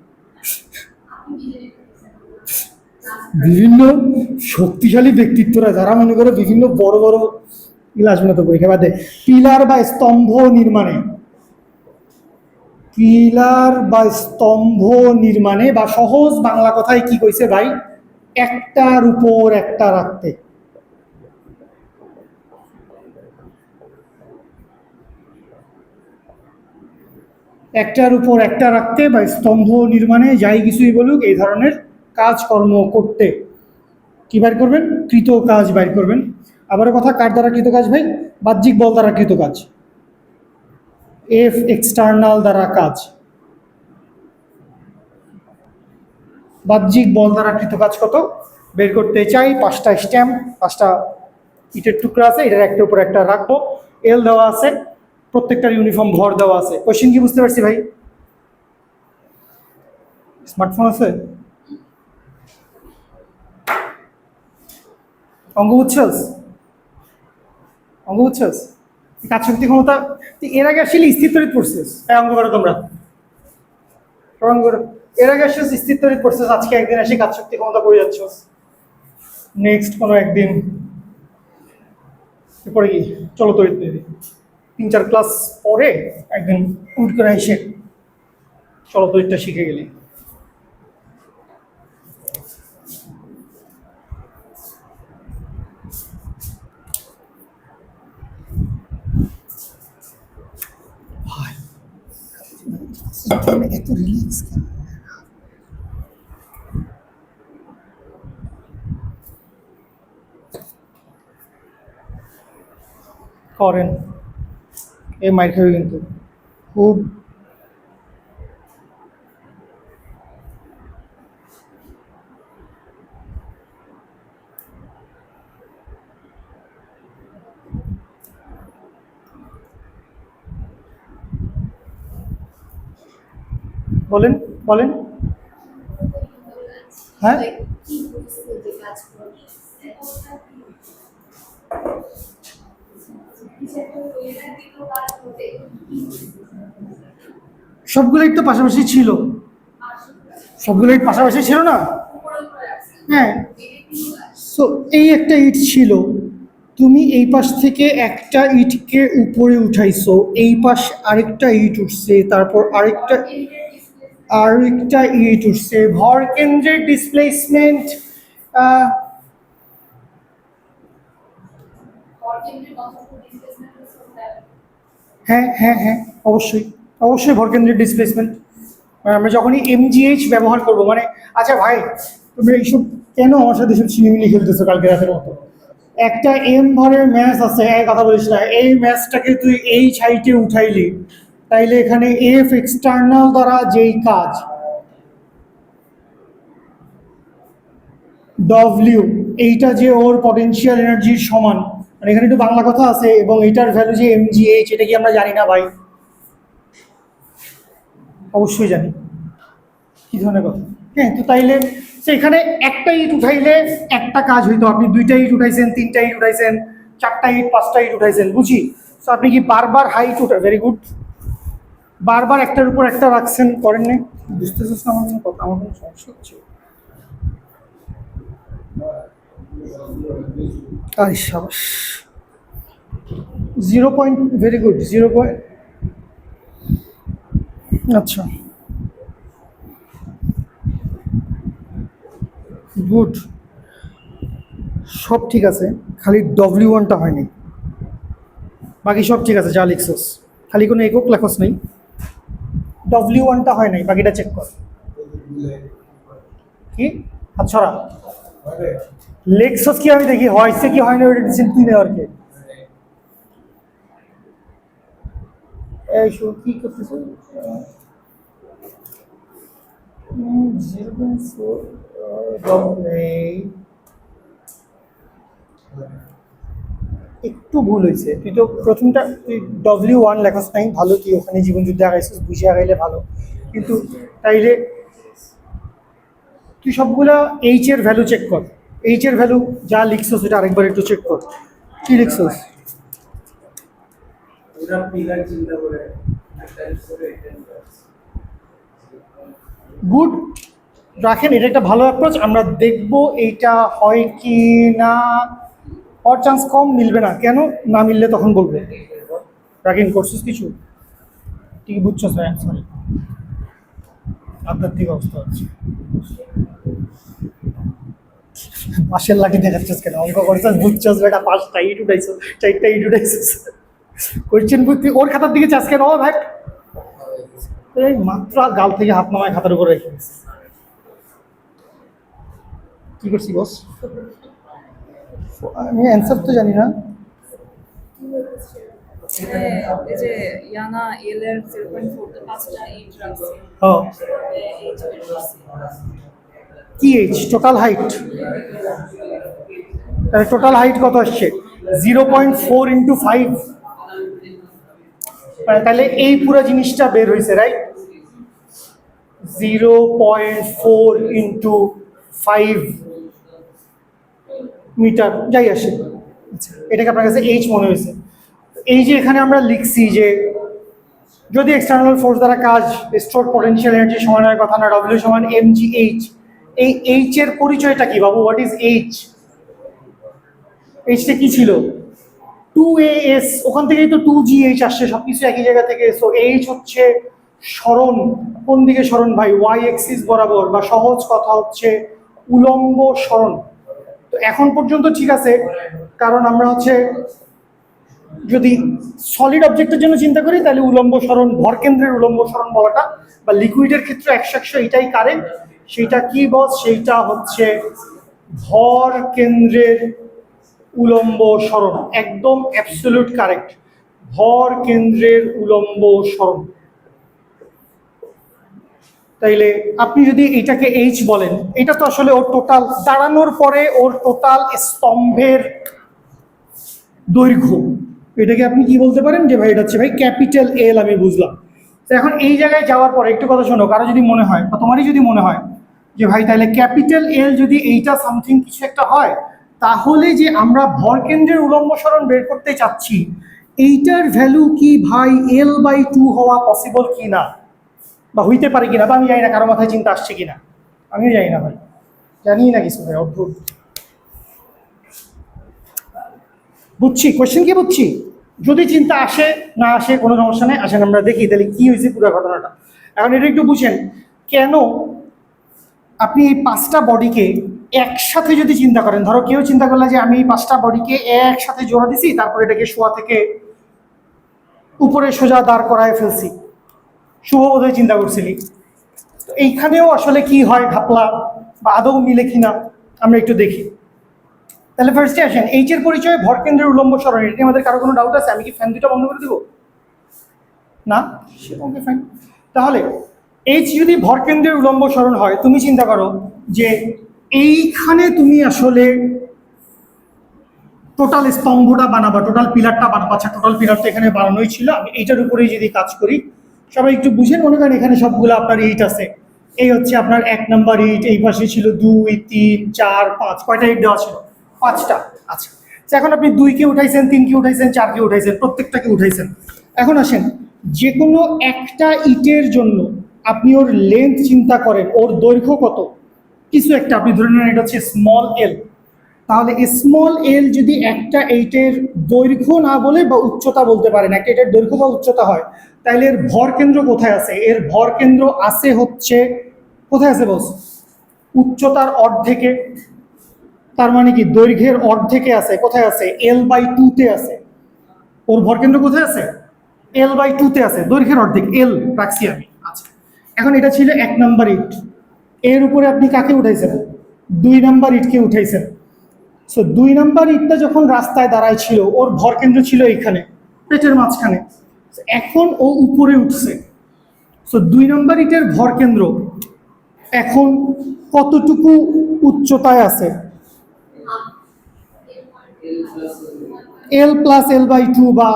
[SPEAKER 1] বিভিন্ন শক্তিশালী ব্যক্তিত্বরা যারা মনে করো বিভিন্ন বড় বড় ইলাজমত পরীক্ষা বাদে পিলার বা স্তম্ভ নির্মাণে, পিলার বা স্তম্ভ নির্মাণে বা সহজ বাংলা কথায় কি কইছে ভাই, একটার উপর একটা রাখতে। একটার উপর একটা রাখতে বা স্তম্ভ নির্মাণে, যাই কিছুই বলুক, এই ধরনের কাজকর্ম করতে কি বাইর করবেন, কৃত কাজ বাইর করবেন। আবারও কথা, কার দ্বারা কৃত কাজ ভাই, বাহ্যিক বল দ্বারা কৃত কাজ, এফ এক্সটার্নাল দ্বারা কাজ, বাহ্যিক বল দ্বারা কৃত কাজ কত বের করতে চাই। 5টা স্ট্যাম্প, 5টা ইটের টুকরা আছে, এটার একটা উপর একটা রাখবো, এল দেওয়া আছে, প্রত্যেকটার ইউনিফর্ম ভর দেওয়া আছে। কোশ্চেন কি বুঝতে পারছি ভাই? স্মার্টফোন আছে, অঙ্ক বুঝছস, অঙ্ক বুঝছস, কাজ শক্তি ক্ষমতা, তুই এর আগে আসলে স্থিরতরিত পড়ছিস, হ্যাঁ অঙ্ক করো তোমরা, অঙ্ক করো। এর আগে আসছিস স্থিরতরিত পড়ছিস, আজকে একদিন এসে কাজ শক্তি ক্ষমতা পড়ে যাচ্ছস, নেক্সট কোনো একদিন এরপরে কি চলো তরিত নিয়ে দিই, 3-4 ক্লাস পরে একদিন উঠ করে এসে চলো তরিতটা শিখে গেলি। এত রিল্যাক্স করেন, এই মাইর খাবে কিন্তু খুব। বলেন বলেন, হ্যাঁ সবগুলোই তো পাশাপাশি ছিল, সবগুলোই পাশাপাশি ছিল না, হ্যাঁ। সো এই একটা ইট ছিল, তুমি এই পাশ থেকে একটা ইটকে উপরে উঠাইছো, এই পাশ আরেকটা ইট উঠছে, তারপর আরেকটা আরেকটা ইট উঠছে, ভর কেন্দ্রের ডিসপ্লেসমেন্ট হ্যাঁ হ্যাঁ হ্যাঁ, অবশ্যই অবশ্যই ভরকেন্দ্রের ডিসপ্লেসমেন্ট। আমরা যখনই এমজিএইচ ব্যবহার করব, মানে আচ্ছা ভাই তুমি এইসব কেন আমার সাথে সব ছিনিমিনি খেলতেছো কালকে রাতের মতো, একটা এম ভরের ম্যাচ আছে, এক কথা বলিস না, এই ম্যাচটাকে তুই এইচ হাইটে উঠাইলি, তাইলে এখানে এফ এক্সটার্নাল দ্বারা যেই কাজ, ডব্লিউ, এইটা যে ওর পটেনশিয়াল এনার্জির সমান, মানে এখানে একটু বাংলা কথা আছে, এবং এইটার ভ্যালু যে এমজিএইচ, এটা কি আমরা জানি না ভাই? অবশ্যই জানি, কি ধরনের কথা, হ্যাঁ। তো তাইলে সেখানে একটা ইট উঠাইলে একটা কাজ হইতো, আপনি 2টা ইট উঠাইছেন, 3টা ইট উঠাইছেন, 4টা ইট, 5টা ইট উঠাইছেন, বুঝি। তো আপনি কি বারবার হাইট উঠে, ভেরি গুড, বারবার একটার উপর একটা রাখছেন, করেন নাই? বুঝতেছিস না আমার কোনো কথা, আমার কোনো সমস্যা হচ্ছে? আরে সাবাস, 0 পয়েন্ট, ভেরি গুড, 0 পয়েন্ট। আচ্ছা, গুড, সব ঠিক আছে, খালি W1টা হয়নি, বাকি সব ঠিক আছে যা লিখছস, খালি কোনো একক লেখস নেই, W1টা হয় নাই, বাকিটা চেক কর। কি হাত ছড়া লেখছস কি আমি দেখি, হয়েছে কি হয় না ওটা ডিসিশন তুই নেওয়ার কে। এই শো কি করতেছ, 0.4 একটু ভুল হয়েছে, তুই তো প্রথমটা তুই W1 লেখাস নাই, ভালো, তুই ওখানে জীবন যুদ্ধে আগাইছিস, বুঝে আগাইলে ভালো, কিন্তু তাইলে তুই সবগুলা এইচ এর ভ্যালু চেক কর, এইচ এর ভ্যালু যা লিখছস সেটা আরেকবার একটু চেক কর, কি লিখছস। গুড, রাখেন, এটা একটা ভালো অ্যাপ্রোচ, আমরা দেখবো এইটা হয় কি না, হওয়ার চান্স কম, মিলবে না, কেন না মিললে তখন বলবো। রাখেন, করছিস কিছু ঠিক বুঝছো স্যার, সরি আধ্যাত্মিক অবস্থা হচ্ছে, পাশের লাঠি দেখাচ্ছিস কেন, অঙ্ক করছিস বুঝছস বেটা, পাঁচটা ইট উঠাইছো, চারটা ইট উঠাইছিস, কোয়েশ্চেন বুঝতে ওর খাতার দিকে চাস কেন ভাই, এই মাত্র গাল থেকে হাত নামায় খাতার উপরে রেখে দিস। কি করছি বস, আমি অ্যান্সার তো জানি না।
[SPEAKER 3] এই যে ইয়ানা এল এর 0.4 তে 5টা ইট রাখছে।
[SPEAKER 1] হ্যাঁ,
[SPEAKER 3] এইচ বের করছি।
[SPEAKER 1] কি এইচ, টোটাল হাইট, তাহলে টোটাল হাইট কত আসছে, 0.4 ইন্টু 5, তাহলে এই পুরো জিনিসটা বের হয়েছে রাইট, 0.4 ইন্টু 5 মিটার যাই আসে। আচ্ছা, এটাকে আপনার কাছে এইচ মনে হয়েছে। এই যে এখানে আমরা লিখছি যে যদি এক্সটার্নাল ফোর্স দ্বারা কাজ স্টোর পটেনশিয়াল এনার্জি সমান হয় কথা না, ডব্লিউ সমান mgh, এই এইচ এর পরিচয়টা কি বাবু, হোয়াট ইজ এইচ, এইচটা কি ছিল, 2as, ওখান থেকেই তো 2gh আসছে, সবকিছু একই জায়গা থেকে, সো এইচ হচ্ছে সরণ, কোন দিকে সরণ ভাই, ওয়াই এক্সিস বরাবর, বা সহজ কথা হচ্ছে উলম্ব সরণ। তো এখন পর্যন্ত ঠিক আছে, কারণ আমরা হচ্ছে যদি সলিড অবজেক্টের জন্য চিন্তা করি তাহলে উলম্ব সরণ, ভরকেন্দ্রের উলম্ব সরণ বলাটা, বা লিকুইডের ক্ষেত্রে 100 এটাই কারেক্ট। সেইটা কি বস, সেইটা হচ্ছে ভর কেন্দ্রের উলম্ব সরণ, একদম অ্যাবসলিউট কারেক্ট, ভর কেন্দ্রের উলম্ব সরণ। তাইলে আপনি যদি এটাকে এইচ বলেন, এটা তো আসলে ওর টোটাল দাঁড়ানোর পরে ওর টোটাল স্তম্ভের দৈর্ঘ্য, এটাকে আপনি কি বলতে পারেন যে ভাই এটা হচ্ছে ভাই ক্যাপিটাল এল, আমি বুঝলাম। তো এখন এই জায়গায় যাওয়ার পরে একটু কথা শোনো, কারো যদি মনে হয় বা তোমারই যদি মনে হয় যে ভাই তাহলে ক্যাপিটাল এল যদি এইটা সামথিং কিছু একটা হয়, তাহলে যে আমরা ভরকেন্দ্রের উলম্ব সরণ বের করতে চাচ্ছি, এইটার ভ্যালু কি ভাই L/2 হওয়া পসিবল কি না, বা হইতে পারে কিনা, বা আমি জানি না, কারো মাথায় চিন্তা আসছে কিনা, আমিও জানি না ভাই, জানি না কিছু ভাই, অদ্ভুত। বুঝছি কোয়েশ্চেন কি বুঝছি, যদি চিন্তা আসে না আসে কোনো সমস্যা নেই, আসেন আমরা দেখি তাহলে কি হয়েছে পুরো ঘটনাটা। এখন এটা একটু বুঝেন, কেন আপনি এই 5টা বডিকে একসাথে যদি চিন্তা করেন, ধরো কেউ চিন্তা করলে যে আমি এই 5টা বডিকে একসাথে জোড়া দিছি, তারপর এটাকে শোয়া থেকে উপরে সোজা দাঁড় করায় ফেলছি, শুভবোধই চিন্তা করছিলি, তো এইখানেও আসলে কি হয় ঘাপলা, বা আদৌ মিলে কিনা আমরা একটু দেখি। তাহলে ফার্স্টে আসেন, এইচ এর পরিচয় ভরকেন্দ্রের উলম্ব সরণ, এটি আমাদের কারো কোনো ডাউট আছে, আমি কি ফ্যান দুটো বন্ধ করে দেবো না, সে ওকে ফাইন। তাহলে এইচ যদি ভরকেন্দ্রের উলম্ব সরণ হয়, তুমি চিন্তা করো যে এইখানে তুমি আসলে টোটাল স্তম্ভটা বানাবা, টোটাল পিলারটা বানাবা। আচ্ছা, টোটাল পিলারটা এখানে বানানোই ছিল, আমি এইটার উপরেই যদি কাজ করি, সবাই একটু বুঝেন, মনে করেন এখানে সবগুলো আপনার ইট আছে, এই হচ্ছে আপনার 1 নাম্বার ইট, এই পাশে ছিল 2, 3, 4, 5, কয়টা ইট দেওয়া ছিল, 5টা। আচ্ছা, এখন আপনি 2কে উঠাইছেন, 3কে উঠাইছেন, 4কে উঠাইছেন, প্রত্যেকটাকে উঠাইছেন। এখন আসেন, যে কোনো একটা ইটের জন্য আপনি ওর লেন্থ চিন্তা করেন, ওর দৈর্ঘ্য কত, কিছু একটা আপনি ধরে নেন এটা হচ্ছে স্মল এল, তাহলে স্মল এল যদি একটা এইটের দৈর্ঘ্য না বলে বা উচ্চতা বলতে পারেন, একটা এটার দৈর্ঘ্য বা উচ্চতা হয়, তাহলে এর ভর কেন্দ্র কোথায় আছে? এর ভর কেন্দ্র আছে হচ্ছে কোথায় আছে বস? উচ্চতার অর্ধেকে। তার মানে কি দৈর্ঘ্যের অর্ধেকে আছে। কোথায় আছে? L/2 তে আছে। ওর ভর কেন্দ্র কোথায় আছে? L/2 তে আছে, দৈর্ঘ্যের অর্ধেক এল রাখছি আমি। আচ্ছা, এখন এটা ছিল 1 নাম্বার ইট। এর উপরে আপনি কাকে উঠাইছেন? 2 নাম্বার ইটকে উঠাইছেন। সো 2 নাম্বার ইটটা যখন রাস্তায় দাঁড়ায় ছিল, ওর ভর কেন্দ্র ছিল এইখানে, পেটের মাঝখানে। এখন ও উপরে উঠছে। সো 2 নাম্বার ইটের ভর কেন্দ্র এখন কতটুকু উচ্চতায় আছে? L+L/2 বা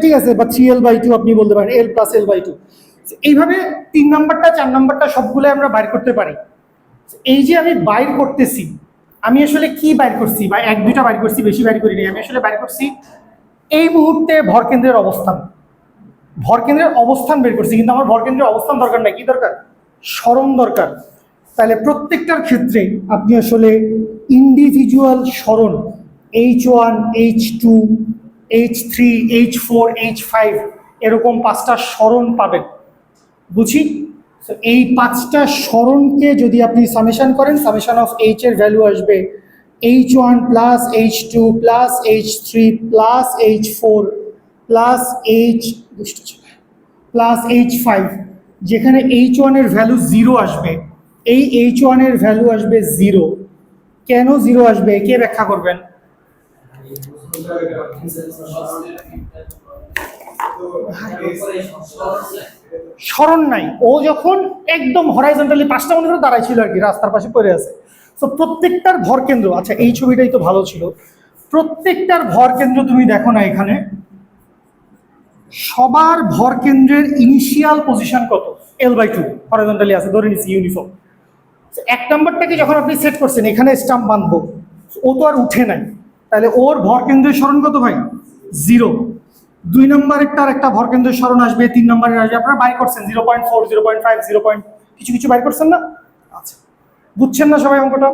[SPEAKER 1] ঠিক আছে, বা 3L/2 আপনি বলতে পারেন, L+L/2। এইভাবে 3 নাম্বারটা 4 নাম্বারটা সবগুলো আমরা বাইর করতে পারি। এই যে আমি বাইর করতেছি, আমি আসলে কি বাইর করছি? বা 1-2টা বাইর করছি, বেশি বাইর করিনি। আমি আসলে বাইর করছি এই মুহূর্তে ভর কেন্দ্রের অবস্থান। ভর কেন্দ্রের অবস্থান বের করছি, কিন্তু আমার ভর কেন্দ্রের অবস্থান দরকার নাই, কি দরকার? সরণ দরকার। তাহলে প্রত্যেকটার ক্ষেত্রে আপনি আসলে ইন্ডিভিজুয়াল সরণ H1, H2, H3, H4, H5 এরকম 5টা সরণ পাবেন। বুঝি? তো এই 5টা সরণকে যদি আপনি সামেশন করেন, সামেশন অফ এইচ এর ভ্যালু আসবে H1 plus H2 plus H3 plus H4 plus plus H5, যেখানে H1 এর ভ্যালু 0 আসবে। এই H1 এর ভ্যালু আসবে 0। কেন 0 আসবে? কে ব্যাখ্যা করবেন? স্মরণ নাই। ও যখন একদম হরাইজন্টালি 5টা মনে করে দাঁড়াই ছিল আর কি, রাস্তার পাশে পড়ে আছে। তো প্রত্যেকটার ভর কেন্দ্র, আচ্ছা এই ছবিটাই তো ভালো ছিল, প্রত্যেকটার ভর কেন্দ্র তুমি দেখো না এখানে, সবার ভর কেন্দ্রের ইনিশিয়াল পজিশন কত? L/2 হরাইজন্টালি আছে, ধরে নিচ্ছি ইউনিফর্ম। 1 নাম্বারটাকে যখন আপনি সেট করছেন এখানে স্টাম্প বাঁধবো, ও তো আর উঠে নাই, তাহলে ওর ভর কেন্দ্রের সরণ কত ভাই? 0। 2 নাম্বারেরটার একটা ভর কেন্দ্রের সরণ আসবে, 3 নাম্বারের আসবে। আপনারা বাই করছেন 0.4, 0.5, 0. কিছু কিছু বাই করছেন না? আচ্ছা, বুঝছেন না সবাই অঙ্কটা?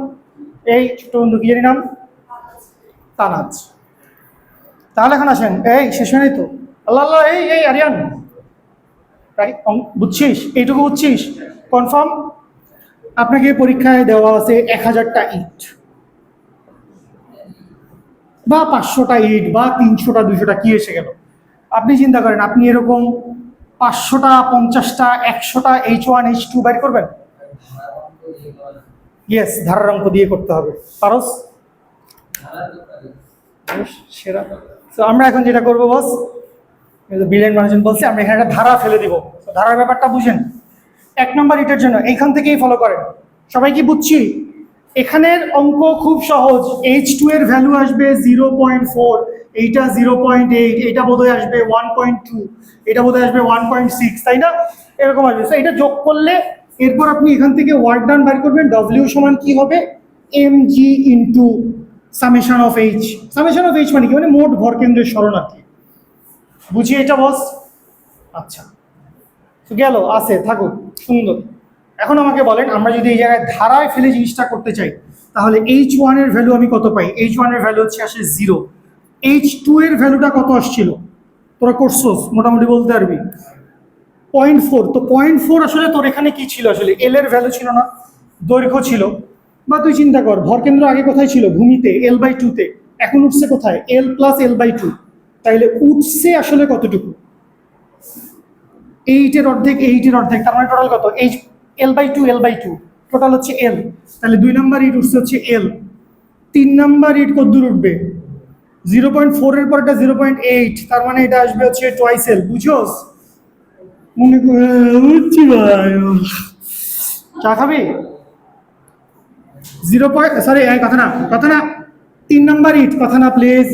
[SPEAKER 1] এই ছোট্ট বন্ধু কি জানি নাম? তানাজ। তাহলে এখন আসেন, এই শেষ হয়নি তো? আল্লাহ আল্লাহ, এই আরিয়ান, বুঝছিস? এইটুকু বুঝছিস? কনফার্ম? আপনাকে পরীক্ষায় দেওয়া আছে 1000টা ইট বা 500টা ইট বা 300টা 200টা, কি এসে গেল? আপনি চিন্তা করেন, আপনি এরকম 500টা 50টা 100টা H1 H2 বাইর করবেন? ইয়েস, ধারার অঙ্ক দিয়ে করতে হবে। পারস? সেরা। তো আমরা এখন যেটা করবো বস, ব্রিলিয়েন্ট মানুষজন বলছে, আমরা এখানে একটা ধারা ফেলে দিব। ধারার ব্যাপারটা বুঝেন। 1 নম্বর ইটের জন্য এইখান থেকেই ফলো করেন। সবাই কি বুঝছি? এখানের অঙ্ক খুব সহজ। H2 এর ভ্যালু আসবে 0.4, এইটা 0.8, এটা বোধহয় আসবে 1.2, এটা বোধহয় আসবে 1.6, তাই না? এরকম আসবে। তো এটা যোগ করলে এরপর আপনি এখান থেকে ওয়ার্ক ডান বের করবেন। W সমান কি হবে? mg into summation of H. Summation of H মানে কি? মানে মোট ভর কেন্দ্রের শরণার্থী। বুঝি এটা বস? আচ্ছা, তো গেল, আছে, থাকুক, সুন্দর। এখন আমাকে বলেন, আমরা যদি এই জায়গায় ধারায় ফেলে জিনিসটা করতে চাই, তাহলে H1 এর ভ্যালু আমি কত পাই? H1 এর ভ্যালু হচ্ছে আসে 0। H2 এর ভ্যালুটা কত আসছিল? তোরা করছোস, মোটামুটি বলতে পারবি। 0.4। তো 0.4 আসলে তোর এখানে কি ছিল? আসলে এল এর ভ্যালু ছিল না, দৈর্ঘ্য ছিল। বা তুই চিন্তা কর, ভরকেন্দ্র আগে কোথায় ছিল? ভূমিতে, L/2 তে। এখন উঠছে কোথায়? L+L/2। তাইলে উঠছে আসলে কতটুকু? 8 এর অর্ধেক, 8 এর অর্ধেক, তার মানে টোটাল কত? L/2 টোটাল হচ্ছে L। তাহলে 2 নাম্বার ইট উঠছে হচ্ছে L। 3 নাম্বার ইট কতদূর উঠবে? 0.4 এর পর এটা 0.8, তার মানে এটা আসবে হচ্ছে টুয়াইস L। বুঝোস? মনে বুঝছি ভাই, চা খাবি? কথা না 3 নাম্বার ইট, কথা না প্লিজ।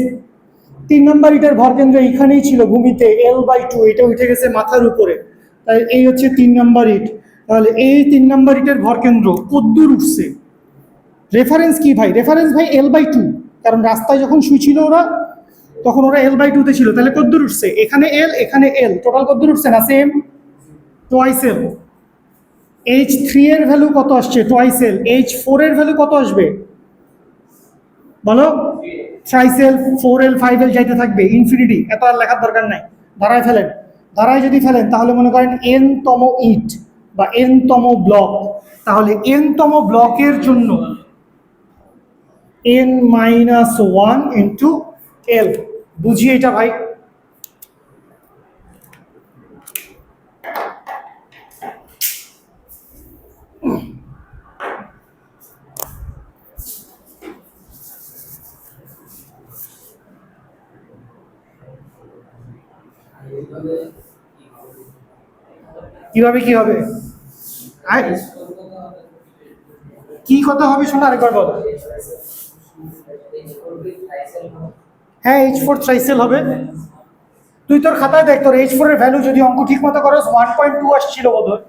[SPEAKER 1] 3 নাম্বার ইটের ভরকেন্দ্র এইখানেই ছিল, ভূমিতে, L/2। এটা উঠে গেছে মাথার উপরে, তাই এই হচ্ছে 3 নাম্বার ইট। তাহলে এই 3 নাম্বার ইটের ভরকেন্দ্র কতদূর উঠছে? রেফারেন্স কি ভাই? রেফারেন্স ভাই L/2, কারণ রাস্তায় যখন শুয়েছিল ওরা, তখন ওরা L/2 তে ছিল। তাহলে কতদূর উঠছে? এখানে L, এখানে L, টোটাল কতদূর উঠছে না? Same, twice L। H3 এর ভ্যালু কত আসছে? Twice L। H4 এর ভ্যালু কত আসবে? বলো, ট্রাইসেল 4L 5L যাইতে থাকবে ইনফিনিটি, এত আর লেখার দরকার নাই। ধারায় ফেলেন, ধারায় যদি ফেলেন তাহলে মনে করেন n তম ইট বা n তম ব্লক, তাহলে n তম ব্লকের জন্য n-1 ইন্টু L। বুঝি এটা ভাই? কিভাবে কি হবে? আয়, কি কথা হবে শোনা, আরেকবার বলো। হ্যাঁ, H4 ট্রাইসেল হবে। তুই তোর খাতায় দেখ, তোর H4 এর ভ্যালু যদি অঙ্ক ঠিক মতো করো 1.2 আসছিল বোধহয়,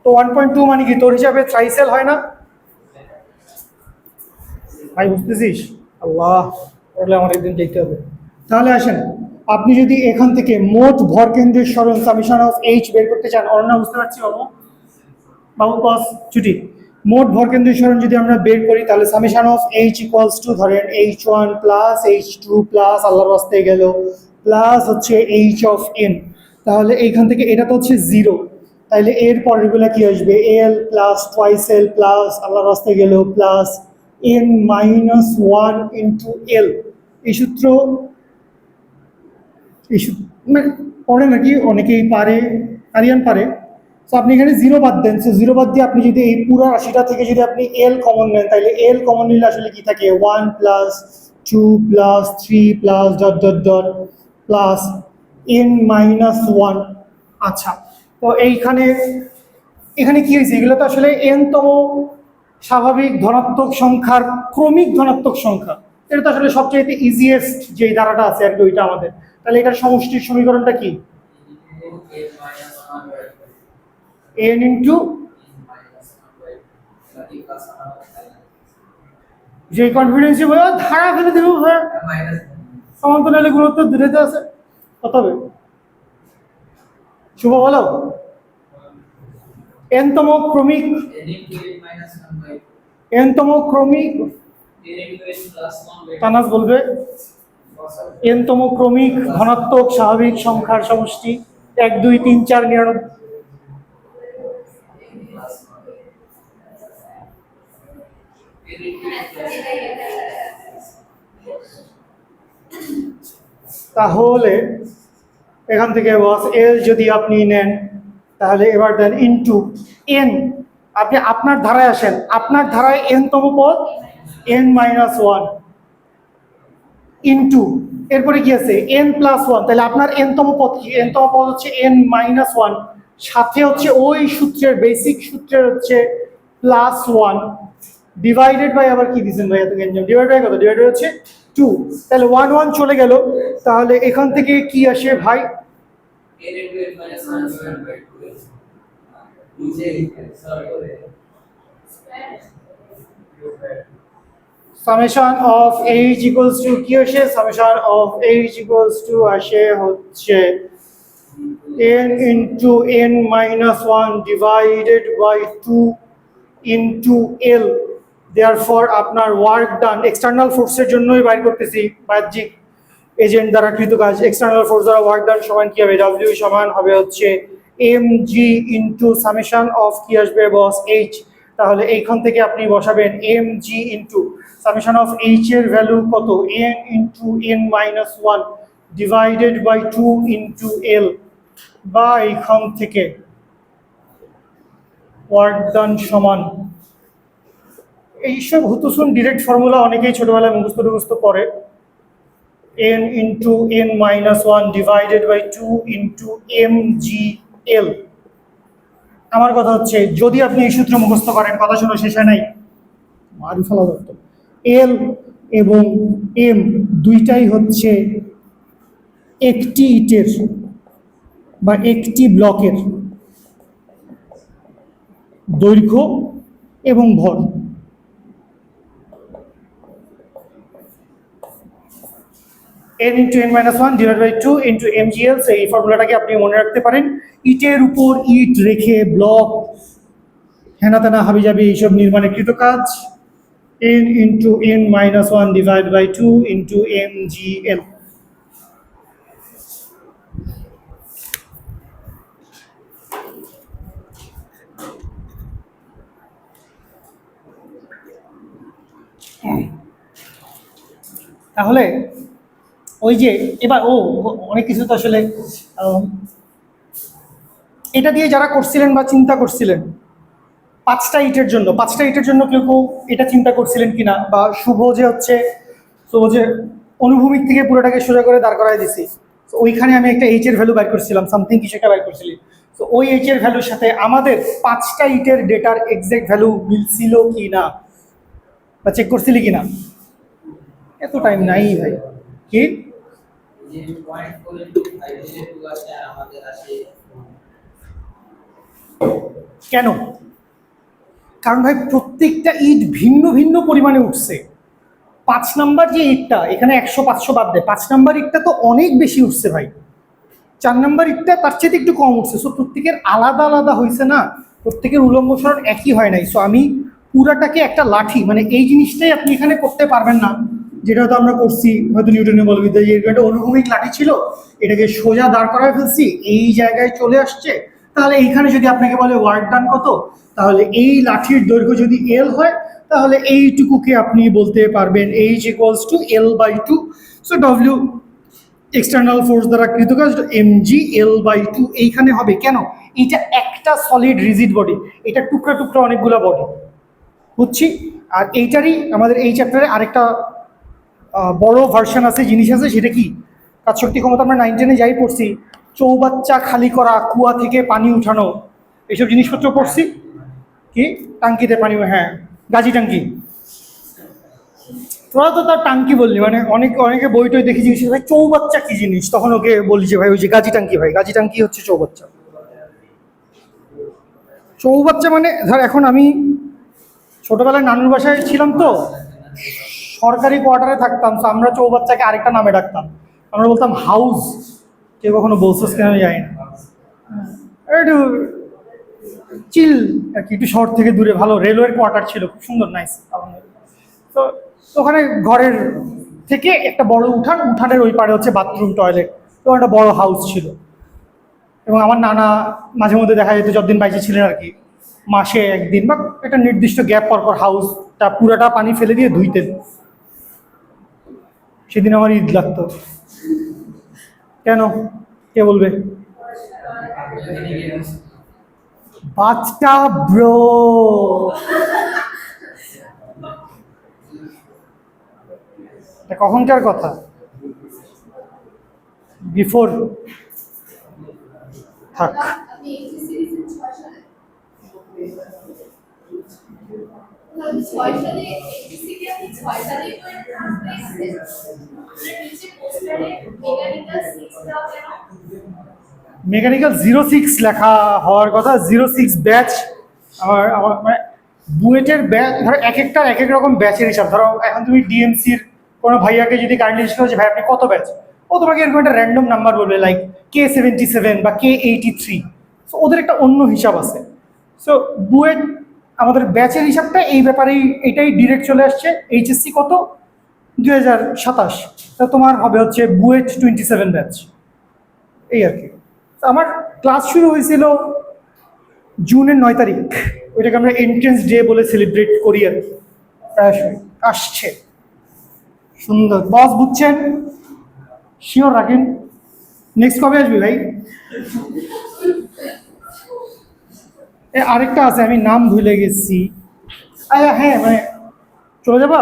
[SPEAKER 1] তো 1.2 মানে কি তোর হিসাবে ট্রাইসেল হয় না ভাই? বুঝতেছিস? আল্লাহ, পড়লে আমার একদিন দেখতে হবে। তাহলে আসেন, আপনি যদি এখান থেকে মোট ভর কেন্দ্রের সরণ সামেশন অফ এইচ বের করতে চান, অর্ণা বুঝতে পারছি বাবু, বাবু বস ছুটি, মোট ভর কেন্দ্রের সরণ যদি আমরা বের করি তাহলে summation of h equals two ধরেন H1 প্লাস H2 প্লাস আল্লাহর রাস্তায় গেল প্লাস হচ্ছে H অফ n। তাহলে এইখান থেকে এটা তো হচ্ছে 0, তাহলে এর পরেরগুলো কি আসবে? L plus twice L plus আল্লাহর রাস্তায় গেল প্লাস n-1 ইন্টু L। এই সূত্র মানে পড়ে নাকি অনেকেই পারে, আরিয়ান পারে। তো আপনি এখানে 0 বাদ দেন, সো 0 বাদ দিয়ে আপনি যদি এই পুরো রাশিটা থেকে যদি আপনি L কমন নেন, তাহলে L কমন নিলে আসলে কি থাকে? 1 plus 2 plus 3 plus dot dot dot plus n-1। আচ্ছা, তো এইখানে এখানে কি হয়েছে? এগুলো তো আসলে n তম স্বাভাবিক ধনাত্মক সংখ্যার ক্রমিক ধনাত্মক সংখ্যা। এটা তো আসলে সবচেয়ে ইজিয়েস্ট যে ধারাটা আছে আর কি, ওইটা আমাদের। তাহলে এটার সমষ্টির সমীকরণটা কি? n ইন্টু যে কনফিডেন্সি বলে ধারা ফেলে দেবো ভাই, সমান্তরালে গুরুত্ব দূরেতে আছে, কত হবে? শুভ বলো, n তম ক্রমিক, n তম ক্রমিক, তানাজ বলবে n তম ক্রমিক ধনাত্মক স্বাভাবিক সংখ্যার সমষ্টি 1 2 3 4 99। তাহলে এখান থেকে বস L যদি আপনি নেন তাহলে এবার দেন ইনটু n। আপনি আপনার ধারায় আসেন, আপনার ধারায় n তম পদ n-1 ইনটু এরপরে কি আছে? n+1। তাহলে আপনার n তম পদ কি? n তম পদ হচ্ছে n-1, সাথে হচ্ছে ওই সূত্রের বেসিক সূত্রের হচ্ছে +1 ডিভাইডেড বাই, আবার কি দিবেন ভাই এত গেঞ্জাম, ডিভাইড বাই কত? ডিভাইড হচ্ছে 2। তাহলে 1 1 চলে গেল, তাহলে এখান থেকে কি আসে ভাই? Summation of h equals to কি আসে? Summation of h equals to আসে হচ্ছে n into n-1 divided by 2 into L। Therefore আপনার ওয়ার্ক ডান এক্সটার্নাল ফোর্সের জন্যই বাইর করতেছি, বাহ্যিক এজেন্ট দ্বারা কৃত কাজ। এক্সটার্নাল ফোর্স দ্বারা ওয়ার্ক ডান সমান কি হবে? W সমান হবে হচ্ছে mg ইন্টু সামেশন অফ কি আসবে বস? h। তাহলে এইখান থেকে আপনি বসাবেন mg into summation of h এর ভ্যালু কত? n into n-1 divided by 2 into L, বা এইখান থেকে ওয়ার্ক ডান সমান, এইসব হুতুসুন ডিরেক্ট ফর্মুলা অনেকেই ছোটবেলায় মুখস্থ করে, n into n-1 divided by 2 into mgl। আমার কথা হচ্ছে যদি আপনি এই সূত্র মুখস্থ করেন, কথা শুনো শেষ হয় নাই, মারি ফেলা দত্ত, l এবং m দুইটাই হচ্ছে একটি ইটের বা একটি ব্লকের দৈর্ঘ্য এবং ভর। n into n-1 divide by 2 into mgl। এই ফর্মুলাটাকে আপনি মনে রাখতে পারেন। ইটের উপর ইট রেখে ব্লক হেনা তেনা হাবিজাবি এইসব নির্মাণে কৃত কাজ, n into n minus 1 divided by 2 into mgl. তাহলে ওই যে এবার অনেক কিছু তো আসলে এটা দিয়ে যারা করছিলেন বা চিন্তা করছিলেন 5টা ইটের জন্য কেউ কেউ এটা চিন্তা করছিলেন কিনা, বা শুভ যে অনুভূমিক থেকে পুরোটাকে সোজা করে দাঁড় করায় দিছি, তো ওইখানে আমি একটা এইচ এর ভ্যালু বাইর করছিলাম, সামথিং কিছু একটা বাইর করছিলি, তো ওই এইচ এর ভ্যালুর সাথে আমাদের 5টা ইটের ডেটার এক্সাক্ট ভ্যালু মিলছিল কি না বা চেক করছিলি কিনা। এত টাইম নাই ভাই। কি কেন? কারণ ভাই প্রত্যেকটা ইট ভিন্ন ভিন্ন পরিমাণে উঠছে। 5 নাম্বার যে ইটটা এখানে 100-500 বাদ দেয়, 5 নাম্বার ইটটা তো অনেক বেশি উঠছে ভাই। 4 নাম্বার ইটটা তার চেয়ে একটু কম উঠছে। সো প্রত্যেকের আলাদা আলাদা হয়েছে না, প্রত্যেকের উলম্ব সরণ একই হয় নাই। সো আমি পুরাটাকে একটা লাঠি, মানে এই জিনিসটাই আপনি এখানে করতে পারবেন না, যেটা হয়তো আমরা করছি হয়তো নিউটনের বলবিদ্যায়, যে একটা অনুভূমিক লাঠি ছিল, এটাকে সোজা দাঁড় করায় ফেলছি, এই জায়গায় চলে আসছে। তাহলে এইখানে যদি আপনাকে বলে ওয়ার্ক ডান কত, তাহলে এই লাঠির দৈর্ঘ্য যদি এল হয়, তাহলে এইটুকুকে আপনি বলতে পারবেন H equals two L/2। So W external force দ্বারা কৃত কাজ mg L/2 এইখানে হবে। কেন? এইটা একটা সলিড রিজিড বডি, এটা টুকরা টুকরা অনেকগুলো বডি, বুঝছি। আর এইটারই আমাদের এই চ্যাপ্টারে আরেকটা বড় ভার্সন আছে, জিনিস আছে, সেটা কি কাজ শক্তি ক্ষমতা আমরা 9-10-এ যাই পড়ছি, চৌবাচ্চা খালি করা, কুয়া থেকে পানি উঠানো, এইসব জিনিসপত্র পড়ছি। কি টাঙ্কিতে পানি, হ্যাঁ গাজি টাঙ্কি, তোরা তো তার টাঙ্কি বললি, মানে অনেকে বই টই দেখি জিনিস, ভাই চৌবাচ্চা কি জিনিস, তখন ওকে বলি যে ভাই ওই যে গাজি টাঙ্কি, ভাই গাজি টাঙ্কি হচ্ছে চৌবাচ্চা। চৌবাচ্চা মানে ধর এখন আমি ছোটবেলায় নানুর বাসায় ছিলাম, তো সরকারি কোয়ার্টারে থাকতাম, তো আমরা চৌবাচ্চাকে আরেকটা নামে ডাকতাম, আমরা বলতাম হাউস। কেউ কখনো বলছিস কেন জানি না, একটু চিল আর কি, একটু শহর থেকে দূরে, ভালো রেলওয়ের কোয়ার্টার ছিল, খুব সুন্দর, নাইস। তো ওখানে ঘরের থেকে একটা বড় উঠানের ওই পারে হচ্ছে বাথরুম টয়লেট, তো একটা বড় হাউস ছিল। এবং আমার নানা মাঝে মধ্যে দেখা যেত, যতদিন বাইরে ছিলেন আর কি, মাসে একদিন বা একটা নির্দিষ্ট গ্যাপ পর হাউসটা পুরাটা পানি ফেলে দিয়ে ধুইতেন। সেদিন আমার ঈদ লাগতো। কেন? কে বলবে? বাচ্চা ব্রো, কখনকার কথা? বিফোর থাক। মেকানিক্যাল 06 লেখা হওয়ার কথা, 06 ব্যাচ। আমার মানে বুয়েটের ব্যাচ ধরো এক একটার এক এক রকম ব্যাচের হিসাব। ধরো এখন তুমি ডিএমসির কোনো ভাইয়াকে যদি কাইন্ডলি জিজ্ঞেস করো যে ভাই আপনি কত ব্যাচ, ও তোমাকে এরকম একটা র্যান্ডম নাম্বার বলবে, লাইক K77 বা K83। সো ওদের একটা অন্য হিসাব আছে। সো বুয়েট আমাদের ব্যাচের হিসাবটা এই ব্যাপারেই, এটাই ডিরেক্ট চলে আসছে। এইচএসসি কত? 2027। তা তোমার হবে হচ্ছে বুয়েট 27 ব্যাচ, এই আর কি। আমার ক্লাস শুরু হয়েছিল জুনের 9 তারিখ, ওইটাকে আমরা এন্ট্রেন্স ডে বলে সেলিব্রেট করি আর কি। প্রায়শই আসছে, সুন্দর। বস বুঝছেন? শিওর রাখেন। নেক্সট কবে আসবি ভাই? আরেকটা আছে, আমি নাম ভুলে গেছি। হ্যাঁ মানে চলে যাবা?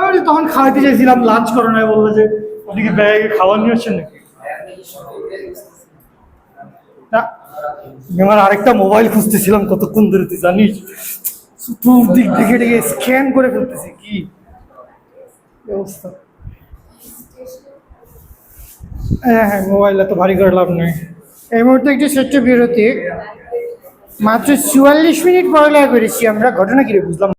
[SPEAKER 1] আমি তখন খাওয়াইতে চাইছিলাম, লাঞ্চ করো না, বললো যে ওদিকে ব্যাগে খাওয়া নিয়ে আসছেন নাকি। না আমার আরেকটা মোবাইল খুঁজতেছিলাম কতক্ষণ ধরে, তুই জানিস, দিক দিকে দিকে স্ক্যান করে ফেলতেছি, কি ব্যবস্থা। হ্যাঁ মোবাইল এত ভারী করে লাভ নেই। এই মুহূর্তে একটু ছোট্ট বিরতি, মাত্র 44 মিনিট পড়ালেখা করেছি আমরা। ঘটনা কি রে বুঝলাম।